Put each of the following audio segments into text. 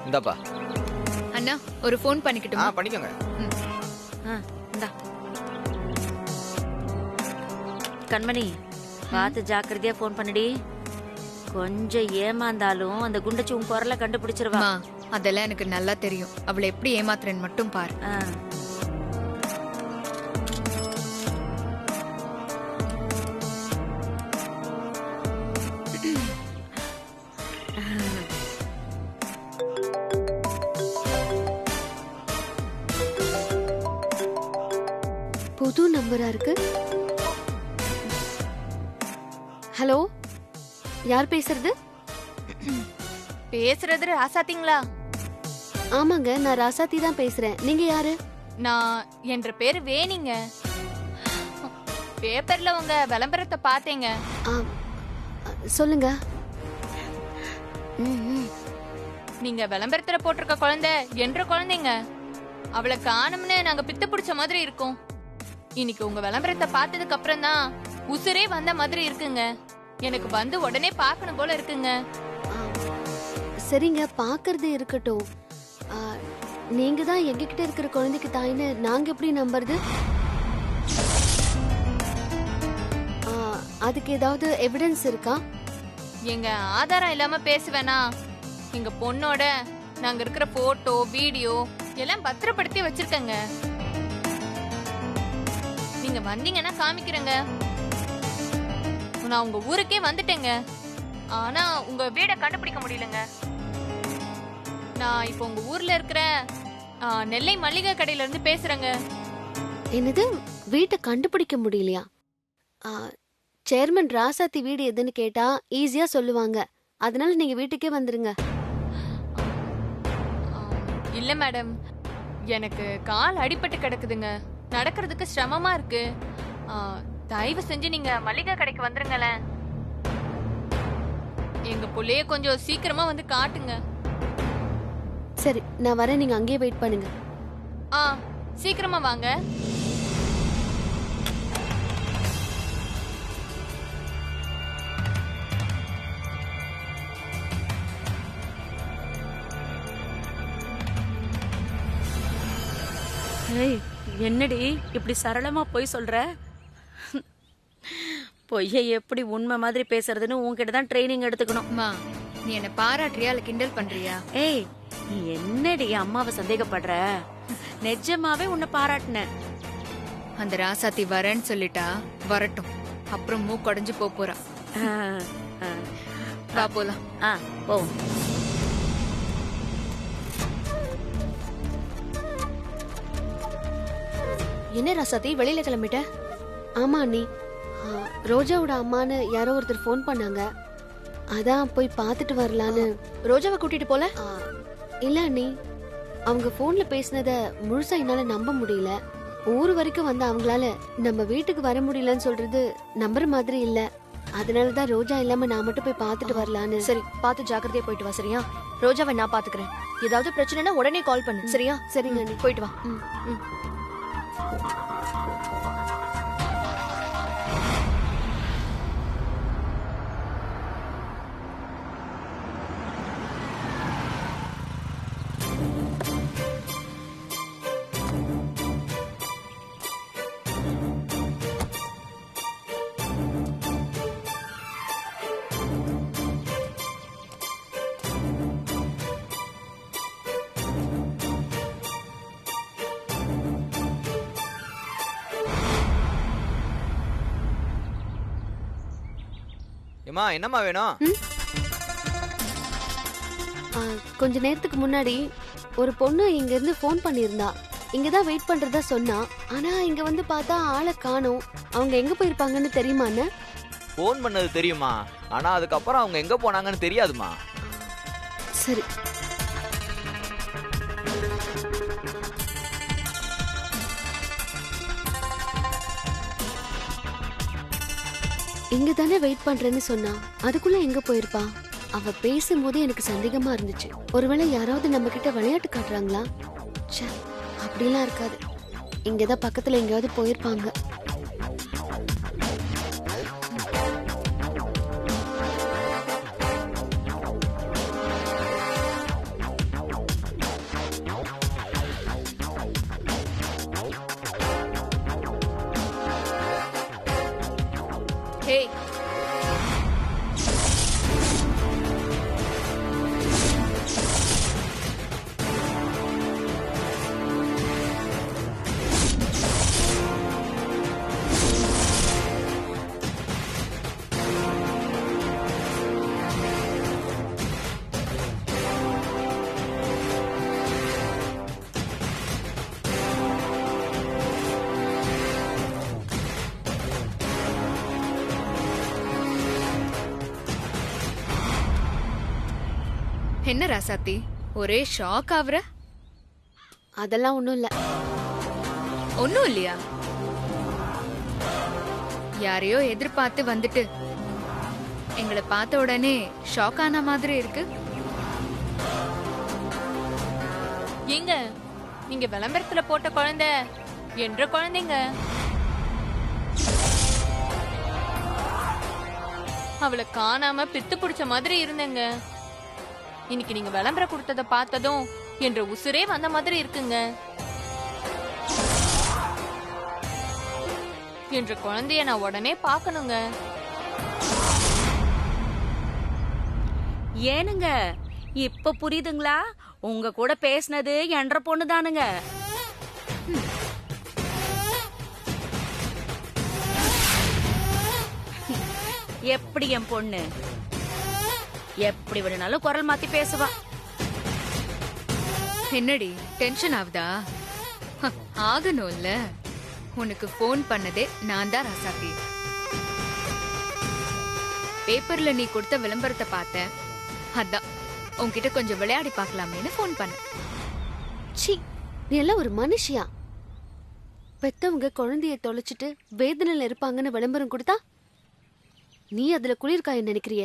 இந்தாப்பா. அண்ணா ஒரு ஃபோன் பண்ணிக்கிட்டுமா? பண்ணிக்கோங்க. இந்தா கண்மணி, பார்த்து ஜாக்கிரதையா ஃபோன் பண்ணுடி. கொஞ்சம் ஏமாந்தாலும் அந்த குண்டச்சி உன் குரலை கண்டுபிடிச்சிருவா. அதெல்லாம் எனக்கு நல்லா தெரியும். அவளை எப்படி ஏமாத்துறேன்னு மட்டும் பாரு. புது நம்பரா இருக்கு. ஹலோ, யார் பேசுறது? பேசுறது ராசாத்திங்களா? ஆமாங்க, நான் ராசாத்தி தான் பேசுறேன். நீங்க யாரு? நான் என்ற பேரு வேணிங்க. பேப்பர்ல உங்க விளம்பரத்தை பார்த்தேங்க. சொல்லுங்க. நீங்க விளம்பரத்துல போட்டிருக்க குழந்தை என்ற குழந்தைங்க. அவளை காணும்னு நாங்க பித்து பிடிச்ச மாதிரி இருக்கோம். இன்னைக்கு உங்க விளம்பரத்தை பார்த்ததுக்கு அப்புறம் தான் உசுரே வந்த மாதிரி இருக்குங்க. எனக்கு வந்து உடனே பார்க்கணும் போல இருக்குங்க. சரிங்க, பாக்குறது இருக்கட்டும். நீங்க தான் எங்ககிட்ட இருக்கிற குழந்தைக்கு தாயின்னு நாங்க எப்படி நம்புறது? அதுக்கு ஏதாவது எவிடன்ஸ் இருக்கா? எங்க ஆதாரம் இல்லாம பேசுவேனா? எங்க பொண்ணோட நாங்க இருக்கிற போட்டோ வீடியோ எல்லாம் பத்திரப்படுத்தி வச்சிருக்கங்க. நீங்க வந்தீங்கன்னா காமிக்கிறேங்க. நான் உங்க ஊருக்கே வந்துட்டேங்க. ஆனா உங்க வீட கண்டுபிடிக்க முடியலங்க. நான் இப்போ உங்க ஊர்ல இருக்கிற நெல்லை மல்லிகை கடையில இருந்து பேசுறேங்க. என்னது, வீட்டை கண்டுபிடிக்க முடியலையா? சேர்மன் ராசாத்தி வீடு எதுன்னு கேட்டா ஈஸியா சொல்லுவாங்க. அதனால நீங்க வீட்டுக்கே வந்துருங்க. இல்ல மேடம், எனக்கு கால் அடிபட்டு கிடக்குதுங்க. நடக்கிறதுக்கு சிரமமா இருக்கு. தயவு செஞ்சு நீங்க மல்லிகை கடைக்கு வந்துருங்களேன். எங்க புள்ளைய கொஞ்சம் சீக்கிரமா வந்து காட்டுங்க. சரி, நான் வரேன். நீங்க அங்கேயே வெயிட் பண்ணுங்க. சீக்கிரமா வாங்க. என்னடி இப்படி சரளமா போய் சொல்ற? பொய்யை எப்படி உண்மை மாதிரி பேசுறதுன்னு உன்கிட்ட தான் ட்ரைனிங் எடுத்துக்கணும். நீ என்ன பாராட்டுறியா இல்ல கிண்டல் பண்றியா? ஏய், நீ என்னடி அம்மாவை சந்தேகப்படுற? நிஜமாவே உன்னை பாராட்டினேன். அந்த ராசாத்தி வரேன்னு சொல்லிட்டா வரட்டும். அப்புறம் மூக்கொடைஞ்சு போறா. வா போலாம். போ. என்ன ராசாத்தி, வெளியில கிளம்பிட்ட? ஆமா அண்ணி, ரோஜாவோட அம்மான்னு யாரோ ஒருத்தர் ஃபோன் பண்ணாங்க. அதான் போய் பார்த்துட்டு வரலான்னு. ரோஜாவை கூட்டிட்டு போல? இல்ல அண்ணி, அவங்க போன்ல பேசினத முழுசா என்னால நம்ப முடியல. ஊர் வரைக்கும் வந்து அவங்களால நம்ம வீட்டுக்கு வர முடியலன்னு சொல்றது நம்புற மாதிரி இல்ல. அதனாலதான் ரோஜா இல்லாம நான் மட்டும் போய் பார்த்துட்டு வரலான்னு. சரி, பார்த்து ஜாக்கிரதையா போயிட்டு வா. சரியா? ரோஜாவை நான் பாத்துக்கிறேன். ஏதாவது பிரச்சனைனா உடனே கால் பண்ணு. சரியா? சரிங்க அண்ணி, போயிட்டு வா. ஏமா, என்னம்மா வேணும்? கொஞ்ச நேரத்துக்கு முன்னாடி ஒரு பொண்ணு இங்க இருந்து போன் பண்ணிருந்தா. இங்கதான் வெயிட் பண்றதா சொன்னா. ஆனா இங்க வந்து பார்த்தா ஆளை காணோம். அவங்க எங்க போயிருப்பாங்கன்னு தெரியுமான்னு? போன் பண்ணது தெரியுமா, ஆனா அதுக்கப்புறம் அவங்க எங்க போனாங்கன்னு தெரியாதுமா. சரி, இங்க தானே வெயிட் பண்றேன்னு சொன்னா. அதுக்குள்ள எங்க போயிருப்பா? அவ பேசும்போது எனக்கு சந்தேகமா இருந்துச்சு. ஒருவேளை யாராவது நம்ம கிட்ட விளையாட்டு காட்டுறாங்களா? அப்படிலாம் இருக்காது. இங்கதான் பக்கத்துல எங்கேயாவது போயிருப்பாங்க. என்ன ராசாத்தி ஒரே ஷாக் ஆகுற? அதெல்லாம் ஒண்ணும் இல்ல. ஒண்ணும் இல்லையா? யாரையோ எதிர்பார்த்து வந்துட்டு எங்களை பார்த்த உடனே ஷாக் ஆன மாதிரி இருக்கு. ஏங்க நீங்க விளம்பரத்துல போட்ட குழந்தை என்ற குழந்தைங்க. அவளை காணாம பித்து பிடிச்ச மாதிரி இருந்தேங்க. இன்னைக்கு நீங்க விளம்பரம் கொடுத்தத பார்த்ததும் என்ற உசுரே வந்த மாதிரி இருக்குங்க. என்ற குழந்தைய நான் உடனே பார்க்கணுங்க. ஏனுங்க இப்ப புரியுதுங்களா? உங்க கூட பேசினது என்ற பொண்ணு தானுங்க. எப்படி என் பொண்ணு எப்படி வேணும்னாலும் குரல் மாத்தி பேசுவா. என்னடி டென்ஷன் ஆகுதா? ஆகணும்ல. உனக்கு ஃபோன் பண்ணதே நான் தான் ராசாத்தி. பேப்பர்ல நீ கொடுத்த விளம்பரத்தை பார்த்தேன். அதான் உன்கிட்ட கொஞ்சம் விளையாடி பார்க்கலாமேன்னு ஃபோன் பண்ணேன். சி, நீ எல்லாம் ஒரு மனுஷியா? பெத்தவங்க குழந்தைய தொலைச்சிட்டு வேதனையில இருப்பாங்கன்னு விளம்பரம் கொடுத்தா நீ அதுல குளிர்காய நினைக்கிறிய?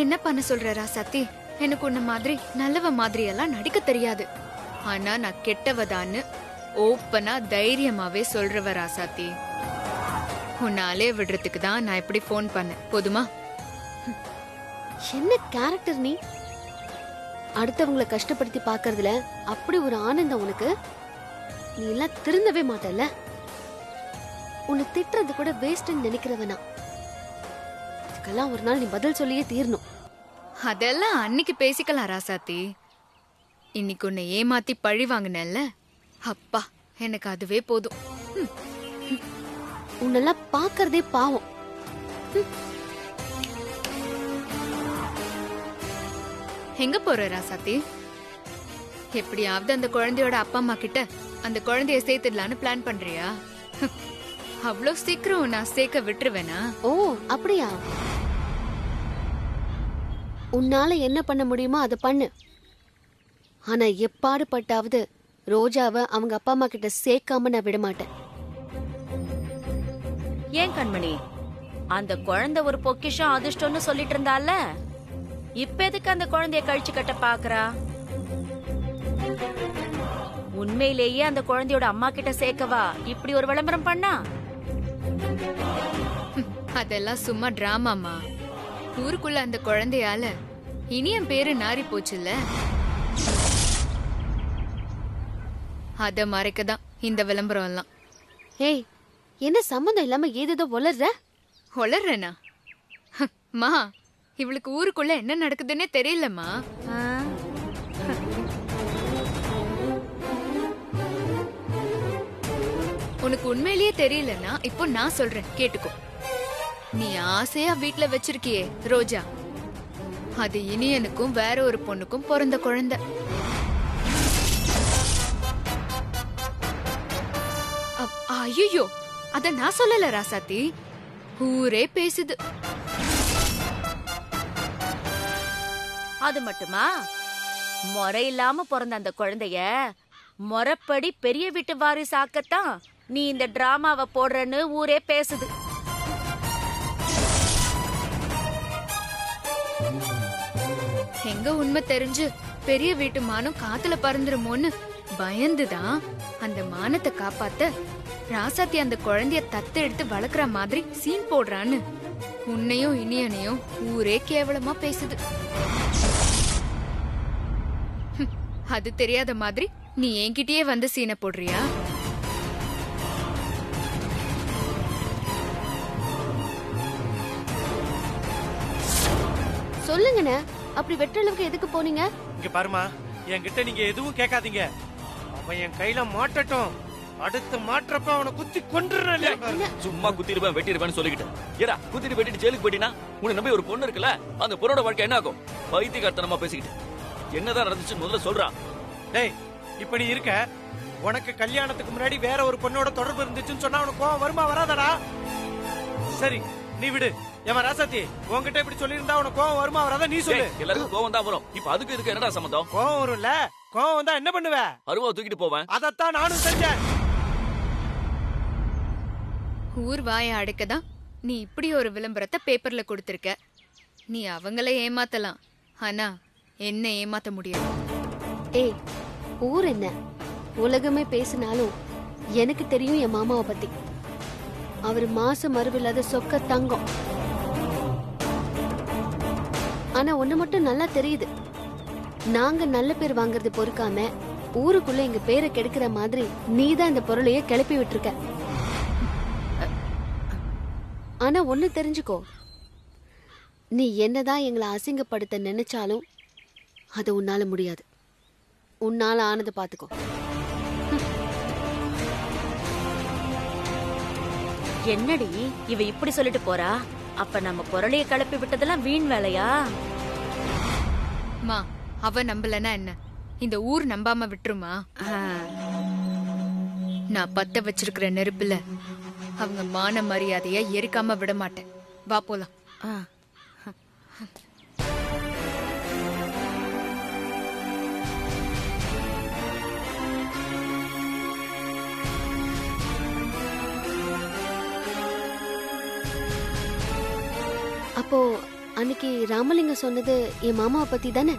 என்ன பண்ண சொல்ற ராசாத்தி? எனக்கு உன்ன மாதிரி நல்லவ மாதிரி எல்லாம் நடிக்க தெரியாது. ஆனா நான் கெட்டவதான்னு ஓப்பனா தைரியமாவே சொல்றவ ராசாத்தி. உன்னாலே விடுறதுக்கு தான் நான் இப்படி ஃபோன் பண்ணேன். போதுமா? என்ன கேரக்டர் நீ? அடுத்தவங்களை கஷ்டப்படுத்தி பாக்குறதுல அப்படி ஒரு ஆனந்தம் உனக்கு. நீ எல்லாம் திருந்தவே மாட்டல்ல. உன்னை திட்டுறது கூட வேஸ்ட்னு நினைக்கிறவனா? இதுக்கெல்லாம் ஒரு நாள் நீ பதில் சொல்லியே தீரணும். அதெல்லாம் அன்னைக்கு பேசிக்கலாம் ராசாத்தி. இன்னைக்கு உன்னை ஏமாத்தி பழி வாங்கினல்ல, அப்பா எனக்கு அதுவே போதும். உன்னெல்லாம் பாக்குறதே பாவம். எங்க போற ராசாத்தி? எப்படியாவது அந்த குழந்தையோட அப்பா அம்மா கிட்ட அந்த குழந்தைய சேர்த்துடலான்னு பிளான் பண்றியா? அவ்வளோ சீக்கிரம் நான் சேர்க்க விட்டுருவேனா? ஓ அப்படியா? உன்னால என்ன பண்ண முடியுமோ அதை பண்ணு. ஆனா எப்பாடு பட்டாவது ரோஜாவை அவங்க அப்பா அம்மா கிட்ட சேர்க்காம நான் விட மாட்டேன். ஏன் கண்மணி, அந்த குழந்தை ஒரு பொக்கிஷம் அதிர்ஷ்டம்னு சொல்லிட்டு இருந்தால, இப்ப எதுக்கு அந்த குழந்தைய கழிச்சு கட்ட பாக்குறா? உண்மையிலேயே அந்த குழந்தையோட அம்மா கிட்ட சேர்க்கவா இப்படி ஒரு விளம்பரம் பண்ணா? அதெல்லாம் சும்மா டிராமாமா. ஊருக்குள்ள அந்த குழந்தையால இனியன் பேரு நாரி போச்சுல்ல, அத மறைக்கதான் இந்த விளம்பரம் எல்லாம். ஏய், என்ன சம்மந்தம் இல்லாம ஏதேதோ வளர்ற? வளர்றேனா? மா, இவளுக்கு ஊருக்குள்ள என்ன நடக்குதுன்னே தெரியலம்மா. உனக்கு உண்மையிலேயே தெரியலன்னா இப்போ நான் சொல்றேன் கேட்டுக்கோ. நீ ஆசையா வீட்ல வச்சிருக்கியே ரோஜா, அது இனியனுக்கும் வேற ஒரு பொண்ணுக்கும் பிறந்த குழந்தை. ஐயோ, அத நான் சொல்லல ராசாத்தி, ஊரே பேசுது. அது மட்டுமா? முறை இல்லாம பிறந்த அந்த குழந்தைய முறைப்படி பெரிய வீட்டு வாரிசாக்கத்தான் நீ இந்த டிராமாவை போடுறன்னு ஊரே பேசுது. எங்க உண்மை தெரிஞ்சு பெரிய வீட்டு மானம் காத்துல பறந்துருமோன்னு பயந்துதான் அந்த மானத்தை காப்பாத்த ராசாத்தி அந்த குழந்தைய தத்து எடுத்து வளர்க்குற மாதிரி சீன் போடுறான்னு உன்னையும் இனியனையும் ஊரே கேவலமா பேசுது. அது தெரியாத மாதிரி நீ என்கிட்டயே வந்து சீனை போடுறியா? சொல்லுங்கண்ணே, அப்படி வெற்றளவுக்கு எதுக்கு போனீங்க? இங்க பாருமா, என்கிட்ட நீங்க எதுவும் கேட்காதீங்க. அவன் என் கையில மாட்டட்டும். அடுத்து மாற்றப்ப அவனை குத்தி கொன்றுறேன். சும்மா குத்திருப்பேன் வெட்டிருப்பேன்னு சொல்லிக்கிட்டேன். ஏடா குத்திட்டு வெட்டிட்டு ஜெயிலுக்கு போயிட்டீனா உன்னை நம்பி ஒரு பொண்ணு இருக்குல்ல, அந்த பொண்ணோட வாழ்க்கை என்ன ஆகும்? பைத்தியக்காரத்தனமா பேசிக்கிட்டு என்னதான் நடந்துச்சுன்னு முதல்ல சொல்றான். டேய், இப்ப நீ இருக்க, உனக்கு கல்யாணத்துக்கு முன்னாடி வேற ஒரு பொண்ணோட தொடர்பு இருந்துச்சுன்னு சொன்னா உனக்கு கோவம் வருமா வராதடா? சரி, நீ விடு. ஏமா ராசாத்தி உன்கிட்ட இப்படி சொல்லியிருந்தா உனக்கு கோவம் வருமா வராதா நீ சொல்லு. டேய், எல்லாருக்கும் கோவம் தான் வரும். இப்ப அதுக்கு இதுக்கு என்னடா சம்பந்தம்? கோவம் வரும்ல, கோவம் வந்தா என்ன பண்ணுவ? அருவாவை தூக்கிட்டு போவேன். அதத்தான் நானும் செஞ்சேன். ஊர் வாய அடைக்கதான் நீ இப்படி ஒரு விளம்பரத்தை பேப்பர்ல கொடுத்திருக்க. நீ அவங்கள ஏமாத்தலாம், ஆனா என்ன ஏமாத்த முடியாது. ஏய், ஊர் என்ன உலகமே பேசினாலும் எனக்கு தெரியும் என் மாமாவை பத்தி. அவர் மாசம் மறுவில்லாத சொக்க தங்கம். ஆனா ஒண்ணு மட்டும் நல்லா தெரியுது, நாங்க நல்ல பேர் வாங்குறது பொறுக்காம ஊருக்குள்ள எங்க பேரை கெடுக்கிற மாதிரி நீதான் இந்த பொருளையே கிளப்பி விட்டுருக்க. ஆனா ஒண்ணு தெரிஞ்சுக்கோ, நீ என்னதான் எங்களை அசிங்கப்படுத்த நினைச்சாலும் அது உன்னால முடியாது. உன்னால ஆனதை பாத்துக்கோ. என்னடி இவ இப்படி சொல்லிட்டு போறா? அப்ப நம்ம பொருளைய கிளப்பி விட்டதெல்லாம் வீண் வேலையா? மா, அவ நம்பலனா என்ன, இந்த ஊர் நம்பாம விட்டுருமா? நான் பத்த வச்சிருக்கிற நெருப்புல அவங்க மான மரியாதைய எரிக்காம விட மாட்டேன். வா போலாம். அப்போ அன்னைக்கு ராமலிங்கம் சொன்னது என் மாமாவை பத்தி தானே?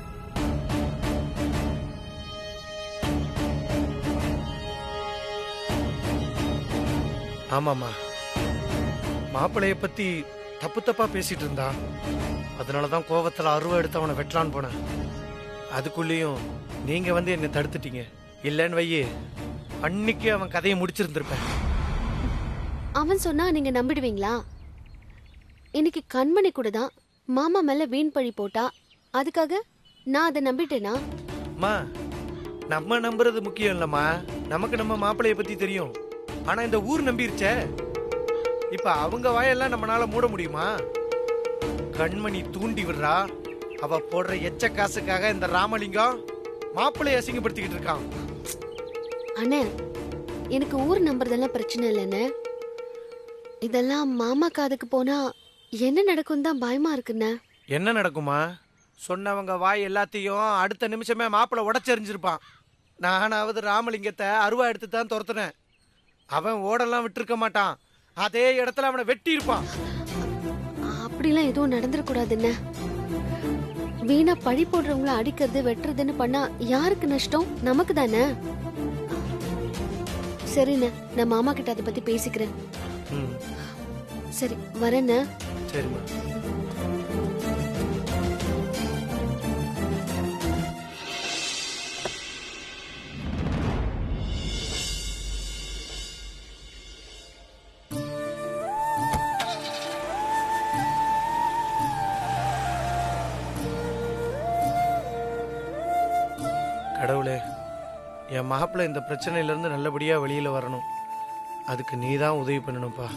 ஆமாமா, மாப்பிளைய பத்தி தப்பு தப்பா பேசிட்டு இருந்தா. அதனாலதான் கோவத்துல அருவா எடுத்து அவனை வெட்டலான்னு போனேன். அதுக்குள்ளேயும் நீங்க வந்து என்னை தடுத்துட்டீங்க. இல்லன்னு வையே, அன்னைக்கு அவன் கதையை முடிச்சிருந்திருப்பேன். அவன் சொன்னா நீங்க நம்பிடுவீங்களா? இன்னைக்கு கண்மணி கூட தான் மாமா மேல வீண் பழி போட்டா, அதுக்காக நான் அதை நம்பிட்டேனா? அம்மா, நம்ம நம்புறது முக்கியம் இல்லம்மா, நமக்கு நம்ம மாப்பிளைய பத்தி தெரியும். ஆனா இந்த ஊர் நம்பிருச்சே, இப்ப அவங்க வாயெல்லாம் நம்மளால மூட முடியுமா? கண்மணி தூண்டி விடுறா, அவ போடுற எச்ச காசுக்காக இந்த ராமலிங்கம் மாப்பிளைய அசிங்கப்படுத்திக்கிட்டு இருக்கான். அண்ணே, எனக்கு ஊர் நம்புறதெல்லாம் பிரச்சனை இல்லைன்னு, இதெல்லாம் மாமா காதுக்கு போனா என்ன நடக்கும் தான் பயமா இருக்குண்ணே. என்ன நடக்குமா? சொன்னவங்க வாய் எல்லாத்தையும் அடுத்த நிமிஷமே மாப்பிளை உடச்செறிஞ்சிருப்பான். நானாவது ராமலிங்கத்தை அருவா எடுத்து தான் துரத்துனேன். அவன் ஓடெல்லாம் விட்டுருக்க மாட்டான், அதே இடத்துல அவனை வெட்டி இருப்பான். அப்படிலாம் எதுவும் நடந்துடக்கூடாதுண்ணே. வீணா பழி போடுறவங்கள அடிக்கிறது வெட்டுறதுன்னு பண்ணா யாருக்கு நஷ்டம்? நமக்கு தானே. சரிண்ணே, நான் மாமா கிட்ட அதை பத்தி பேசிக்கிறேன். சரி, வரேண்ணே. சரிம்மா. கடவுளே, என் மாப்பிள்ளை இந்த பிரச்சனையில இருந்து நல்லபடியா வெளியில வரணும். அதுக்கு நீ தான் உதவி பண்ணணும்ப்பா.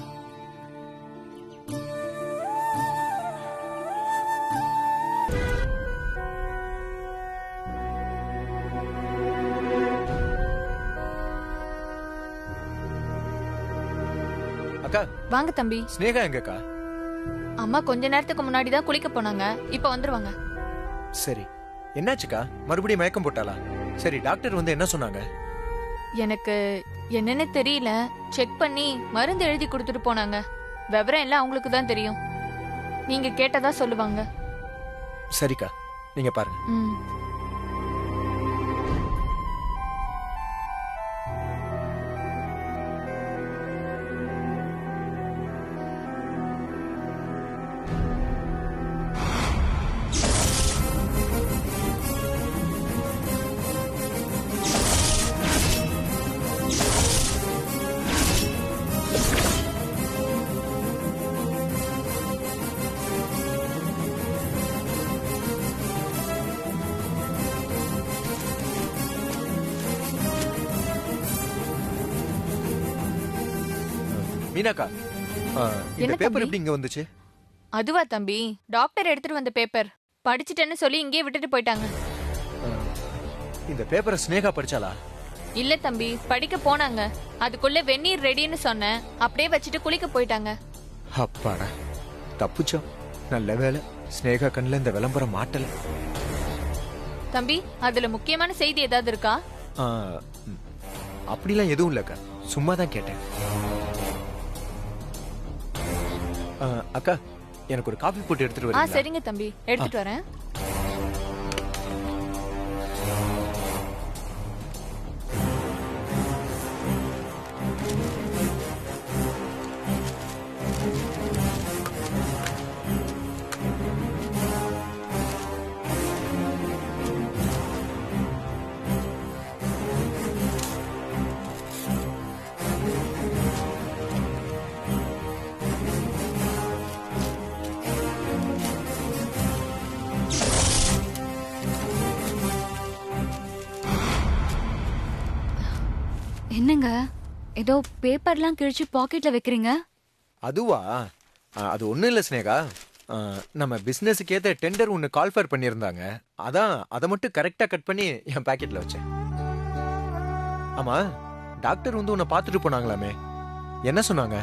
அக்கா, வாங்க தம்பி. ஸ்னேகா எங்கக்கா? அம்மா கொஞ்ச நேரத்துக்கு முன்னாடி தான் குளிக்க போனாங்க, இப்ப வந்துருவாங்க. சரி, என்னாச்சுக்கா? மறுபடியும் மயக்கம் போட்டாளா? சரி, டாக்டர் வந்து என்ன சொன்னாங்க? எனக்கு என்னன்னு தெரியல, செக் பண்ணி மருந்து எழுதி கொடுத்துட்டு போனாங்க. விவரம் எல்லாம் அவங்களுக்கு தான் தெரியும், நீங்க கேட்டதா சொல்லுவாங்க. சரிக்கா, நீங்க பாருங்க. ம். மீனாக்கா, இந்த என்ன பேப்பர் தம்பி? எப்படி இங்க வந்துச்சு? அதுவா தம்பி, டாக்டர் எடுத்துட்டு வந்த பேப்பர். படிச்சிட்டேன்னு சொல்லி இங்கேயே விட்டுட்டு போயிட்டாங்க. இந்த பேப்பரை ஸ்னேகா படிச்சாளா? இல்ல தம்பி, படிக்க போனாங்க. அதுக்குள்ள வெந்நீர் ரெடின்னு சொன்னேன், அப்படியே வச்சுட்டு குளிக்க போயிட்டாங்க. அப்பாடா, தப்புச்சோம். நல்ல வேலை ஸ்னேகா கண்ணில் இந்த விளம்பரம் மாட்டல. தம்பி அதுல முக்கியமான செய்தி ஏதாவது இருக்கா? ஆ, அப்படிலாம் எதுவும் இல்லக்கா, சும்மா தான் கேட்டேன். அக்கா, எனக்கு ஒரு காஃபி போட்டு எடுத்துட்டு வரீங்களா? சரிங்க தம்பி, எடுத்துட்டு வரேன். என்னங்க ஏதோ பேப்பர்லாம் கிழிச்சு பாக்கெட்ல வைக்கிறீங்க? அதுவா? அது ஒண்ணும் இல்ல ஸ்னேகா. நம்ம பிசினஸுக்கு ஏத்த டெண்டர் ஒன்னு கால்ஃபர் பண்ணியிருந்தாங்க. அதான் அதை மட்டும் கரெக்டா கட் பண்ணி என் பாக்கெட்ல வச்சேன். ஆமா, டாக்டர் வந்து உன்னை பார்த்துட்டு போனாங்களாமே, என்ன சொன்னாங்க?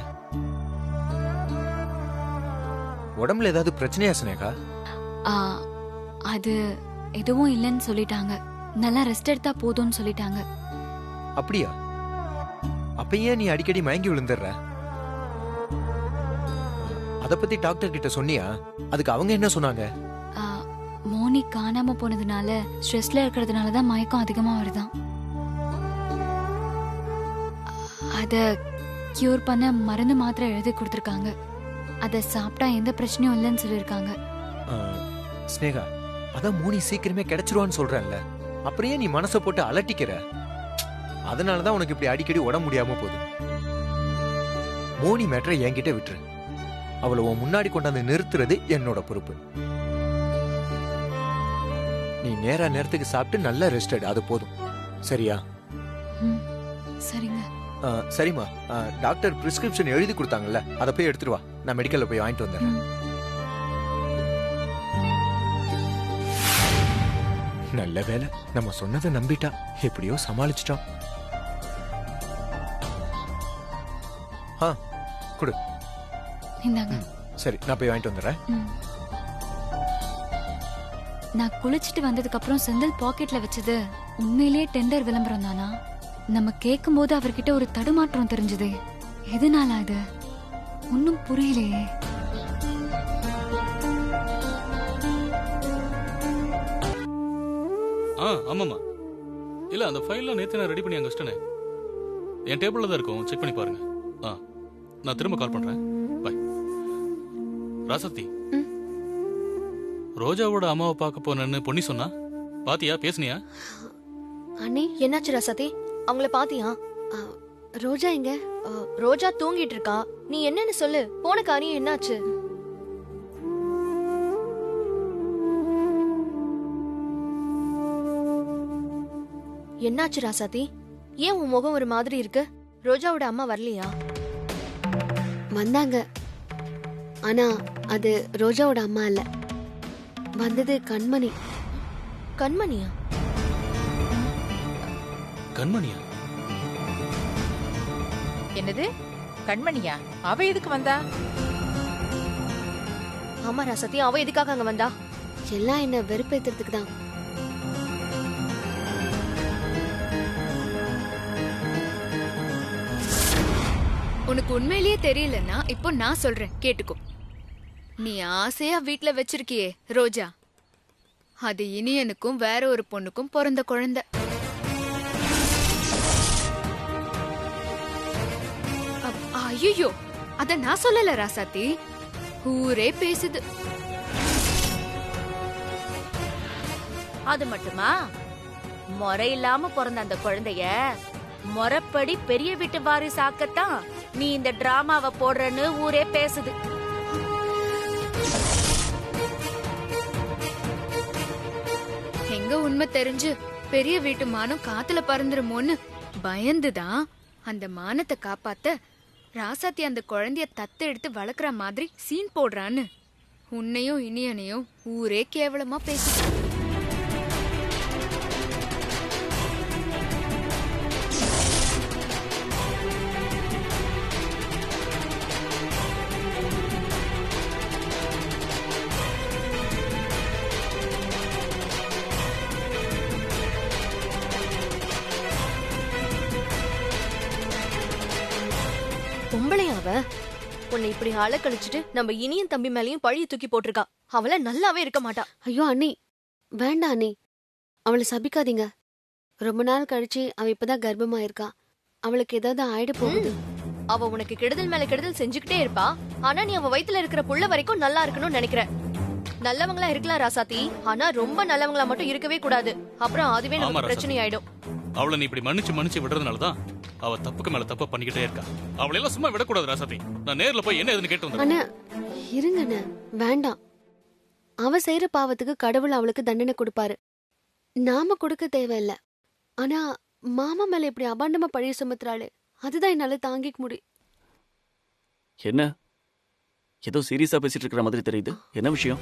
உடம்புல ஏதாவது பிரச்சனையா ஸ்னேகா? அது எதுவும் இல்லைன்னு சொல்லிட்டாங்க. நல்லா ரெஸ்ட் எடுத்தா போதும்னு சொல்லிட்டாங்க. அப்படியா? அப்ப ஏன் நீ அடிக்கடி மயங்கி விழுந்துடுற? அத பத்தி டாக்டர் கிட்ட சொன்னியா? அதுக்கு அவங்க என்ன சொன்னாங்க? மோனி காணாம போனதுனால ஸ்ட்ரெஸ்ல இருக்கிறதுனால தான் மயக்கம் அதிகமா வருதாம். அத கியூர் பண்ண மருந்து மாத்திரை எழுதி கொடுத்திருக்காங்க. அத சாப்பிட்டா எந்த பிரச்சனையும் இல்லைன்னு சொல்லிருக்காங்க. ஸ்னேகா, அதான் மோனி சீக்கிரமே கிடைச்சிருவான்னு சொல்றேன்ல, அப்புறம் ஏன் நீ மனசை போட்டு அலட்டிக்கிற? அதனாலதான் உனக்கு இப்படி அடிக்கடி உடம்பு முடியாம போகுது. மோனி மேட்டரை என்கிட்ட விட்டுரு. அவளை உன் முன்னாடி கொண்டாந்து நிறுத்துறது என்னோட பொறுப்பு. நீ நேரா நேரத்துக்கு சாப்பிட்டு நல்லா ரெஸ்ட் எடு, அது போதும். சரியா? சரிங்க. சரிம்மா, டாக்டர் பிரிஸ்கிரிப்ஷன் எழுதி கொடுத்தாங்கல்ல, அதை போய் எடுத்துட்டு வா. நான் மெடிக்கல்ல போய் வாங்கிட்டு வந்துடுறேன். நல்ல வேலை நம்ம சொன்னதை நம்பிட்டா. எப்படியோ சமாளிச்சிட்டோம். குடு. இந்தாங்க. சரி, நான் போய் வாங்கிட்டு வந்துடுறேன். நான் குளிச்சிட்டு வந்ததுக்கு அப்புறம் செந்தில் பாக்கெட்ல வச்சது உண்மையிலேயே டெண்டர் விளம்பரம் தானா? நம்ம கேட்கும் போது அவர்கிட்ட ஒரு தடுமாற்றம் தெரிஞ்சதே, எதனால அது ஒன்னும் புரியலையே. ஆமாமா. இல்ல, அந்த ஃபைல்லாம் நேத்து நான் ரெடி பண்ணி அங்க வச்சிட்டேனே, என் டேபிள்ல தான் இருக்கும், செக் பண்ணி பாருங்க. நான் திரும்ப கால் பண்றேன். பை. ராசத்தி, ரோஜாவோட அம்மாவை பார்க்க போனேன்னு பொன்னி சொன்னா, பாத்தியா? பேசுனியா? அண்ணி, என்னாச்சு ராசாத்தி? அவங்கள பாத்தியா? ரோஜா எங்க? ரோஜா தூங்கிட்டு இருக்கா. நீ என்னன்னு சொல்லு. போன காரியம் என்னாச்சு? என்னாச்சு ராசாத்தி? ஏன் உன் முகம் ஒரு மாதிரி இருக்கு? ரோஜாவோட அம்மா வரலையா? வந்தாங்க, ஆனா அது ரோஜாவோட அம்மா இல்ல. வந்தது கண்மணி. கண்மணியா? கண்மணியா? என்னது கண்மணியா? அவ எதுக்கு வந்தா? ஆமா ராசாத்தி, அவ எதுக்காக அங்க வந்தா? எல்லாம் என்ன வெறுப்பேத்துறதுக்கு தான். உனக்கு உண்மையிலேயே தெரியலன்னா இப்போ நான் சொல்றேன், கேட்டுக்கோ. நீ ஆசையா வீட்ல வச்சிருக்கியே ரோஜா, அது இனியனுக்கும் வேற ஒரு பொண்ணுக்கும் பிறந்த குழந்தை. ஐயோ, அத நான் சொல்லல ராசாத்தி, ஊரே பேசுது. அது மட்டுமா? முறை இல்லாம பிறந்த அந்த குழந்தைய முறைப்படி பெரிய வீட்டு வாரிசாக்கத்தான் நீ இந்த டிராமாவை போடுறன்னு ஊரே பேசுது. எங்க உண்மை தெரிஞ்சு பெரிய வீட்டு மானம் காத்துல பறந்துருமோன்னு பயந்துதான் அந்த மானத்தை காப்பாத்த ராசாத்தி அந்த குழந்தைய தத்து எடுத்து வளர்க்குற மாதிரி சீன் போடுறான்னு உன்னையும் இனியனையும் ஊரே கேவலமா பேசுது. பொம்பளையா அவ? உன்னை இப்படி அலக்கழிச்சிட்டு நம்ம இனியன் தம்பி மேலயும் பழிய தூக்கி போட்டிருக்கா. அவள நல்லாவே இருக்க மாட்டா. ஐயோ அண்ணி, வேண்டாம் அண்ணி, அவளை சபிக்காதீங்க. ரொம்ப நாள் கழிச்சு அவ இப்பதான் கர்ப்பமா இருக்கா. அவளுக்கு ஏதாவது ஆயிட போகுது. அவ உனக்கு கெடுதல் மேல கெடுதல் செஞ்சுக்கிட்டே இருப்பா. ஆனா நீ அவ வயித்துல இருக்கிற புள்ள வரைக்கும் நல்லா இருக்கணும்னு நினைக்கிற. நல்லவங்களா இருக்கலாம் ராசாத்தி, ஆனா ரொம்ப நல்லவங்களா மட்டும் இருக்கவே கூடாது. அப்புறம் அதுவே நமக்கு பிரச்சனை ஆயிடும். அவளை நீ இப்படி மன்னிச்சு விடுறதுனாலதான் அவ தப்புக்கு மேல தப்ப பண்ணிக்கிட்டே இருக்கா. அவளை எல்லாம் சும்மா விடக்கூடாது ராசாத்தி. நான் நேர்ல போய் என்ன ஏதுன்னு கேட்டு வந்தேன். அண்ணா இருங்கண்ண, வேண்டாம். அவ செய்யற பாவத்துக்கு கடவுள் அவளுக்கு தண்டனை கொடுப்பாரு, நாம கொடுக்க தேவையில்ல. ஆனா மாமா மேல இப்படி அபாண்டமா பழிய சுமத்துறாளே, அதுதான் என்னால தாங்கிக்க முடியும். என்ன ஏதோ சீரியஸா பேசிட்டு இருக்கிற மாதிரி தெரியுது. என்ன விஷயம்?